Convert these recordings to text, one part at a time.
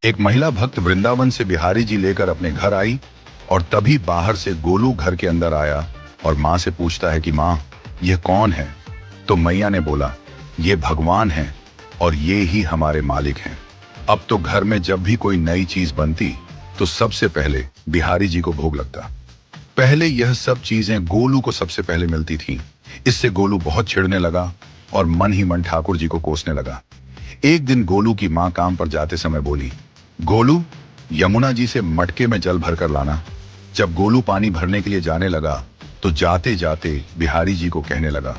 एक महिला भक्त वृंदावन से बिहारी जी लेकर अपने घर आई और तभी बाहर से गोलू घर के अंदर आया और माँ से पूछता है कि माँ, यह कौन है? तो मैया ने बोला, ये भगवान है और ये ही हमारे मालिक हैं। अब तो घर में जब भी कोई नई चीज बनती तो सबसे पहले बिहारी जी को भोग लगता। पहले यह सब चीजें गोलू को सबसे पहले मिलती थी। इससे गोलू बहुत चिढ़ने लगा और मन ही मन ठाकुर जी को कोसने लगा। एक दिन गोलू की माँ काम पर जाते समय बोली, गोलू, यमुना जी से मटके में जल भर कर लाना। जब गोलू पानी भरने के लिए जाने लगा तो जाते जाते बिहारी जी को कहने लगा,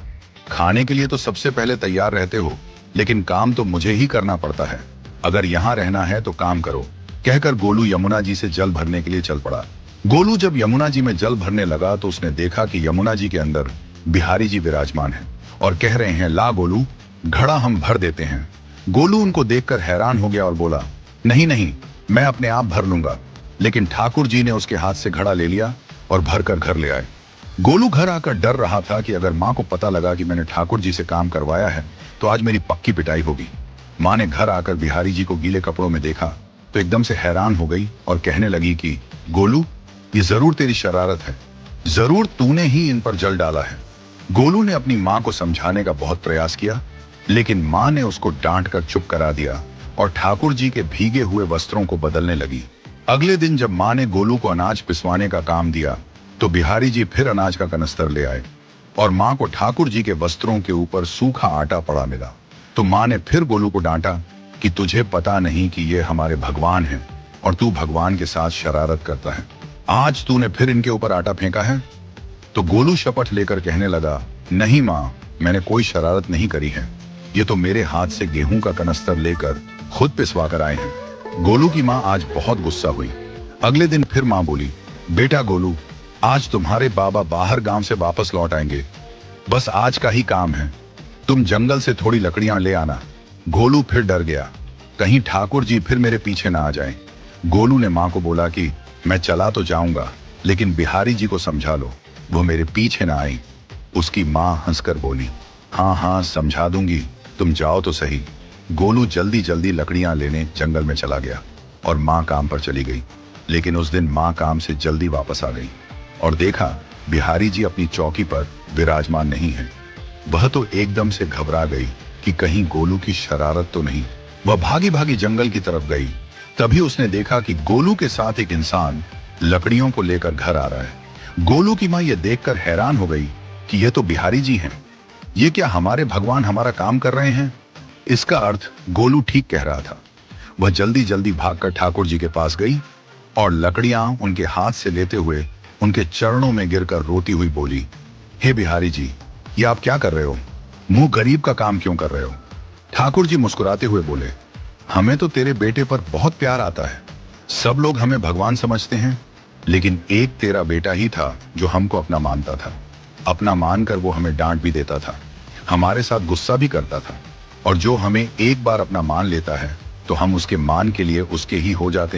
खाने के लिए तो सबसे पहले तैयार रहते हो, लेकिन काम तो मुझे ही करना पड़ता है। अगर यहाँ रहना है तो काम करो। कहकर गोलू यमुना जी से जल भरने के लिए चल पड़ा। गोलू जब यमुना जी में जल भरने लगा तो उसने देखा कि यमुना जी के अंदर बिहारी जी विराजमान हैं और कह रहे हैं, ला गोलू, घड़ा हम भर देते हैं। गोलू उनको देखकर हैरान हो गया और बोला, नहीं नहीं, मैं अपने आप भर लूंगा। लेकिन ठाकुर जी ने उसके हाथ से घड़ा ले लिया और भर कर घर ले आए। गोलू घर आकर डर रहा था कि अगर माँ को पता लगा कि मैंने ठाकुर जी से काम करवाया है तो आज मेरी पक्की पिटाई होगी। माँ ने घर आकर बिहारी जी को गीले कपड़ों में देखा तो एकदम से हैरान हो गई और कहने लगी कि गोलू, ये जरूर तेरी शरारत है, जरूर तूने ही इन पर जल डाला है। गोलू ने अपनी माँ को समझाने का बहुत प्रयास किया, लेकिन माँ ने उसको डांट कर चुप करा दिया और ठाकुर जी के भीगे हुए वस्त्रों को बदलने लगी। अगले दिन जब माँ ने गोलू को अनाज पिसवाने का काम दिया तो बिहारी जी फिर अनाज का कनस्तर ले आए और माँ को ठाकुर जी के वस्त्रों के ऊपर सूखा आटा पड़ा मिला। तो माँ ने फिर गोलू को डांटा कि तुझे पता नहीं कि ये हमारे भगवान हैं और तू भगवान के साथ शरारत करता है। आज तूने फिर इनके ऊपर आटा फेंका है। तो गोलू शपथ लेकर कहने लगा, नहीं माँ, मैंने कोई शरारत नहीं करी है। ये तो मेरे हाथ से गेहूं का कनस्तर लेकर खुद पिसवा कर आए हैं। गोलू की माँ आज बहुत गुस्सा हुई। अगले दिन फिर माँ बोली, बेटा गोलू, आज तुम्हारे बाबा बाहर गांव से वापस लौट आएंगे। बस आज का ही काम है, तुम जंगल से थोड़ी लकड़ियां ले आना। गोलू फिर डर गया, कहीं ठाकुर जी फिर मेरे पीछे ना आ जाएं। गोलू ने माँ को बोला कि मैं चला तो जाऊंगा, लेकिन बिहारी जी को समझा लो, वो मेरे पीछे ना आए। उसकी माँ हंसकर बोली, हाँ हाँ, समझा दूंगी, तुम जाओ तो सही। गोलू जल्दी जल्दी लकड़ियां लेने जंगल में चला गया और माँ काम पर चली गई। लेकिन उस दिन माँ काम से जल्दी वापस आ गई और देखा बिहारी जी अपनी चौकी पर विराजमान नहीं है। वह तो एकदम से घबरा गई कि कहीं गोलू की शरारत तो नहीं। वह भागी भागी जंगल की तरफ गई। तभी उसने देखा कि गोलू के साथ एक इंसान लकड़ियों को लेकर घर आ रहा है। गोलू की माँ यह देखकर हैरान हो गई कि यह तो बिहारी जी हैं। ये क्या हमारे भगवान हमारा काम कर रहे हैं? इसका अर्थ गोलू ठीक कह रहा था। वह जल्दी जल्दी भागकर ठाकुर जी के पास गई और लकड़ियां उनके हाथ से लेते हुए उनके चरणों में गिरकर रोती हुई बोली, हे बिहारी जी, ये आप क्या कर रहे हो? मुंह गरीब का काम क्यों कर रहे हो? ठाकुर जी मुस्कुराते हुए बोले, हमें तो तेरे बेटे पर बहुत प्यार आता है। सब लोग हमें भगवान समझते हैं, लेकिन एक तेरा बेटा ही था जो हमको अपना मानता था। अपना मानकर वो हमें डांट भी देता था, हमारे साथ गुस्सा भी करता था, और जो हमें एक बार अपना मान लेता है तो हम उसके मान के लिए उसके ही हो जाते हैं।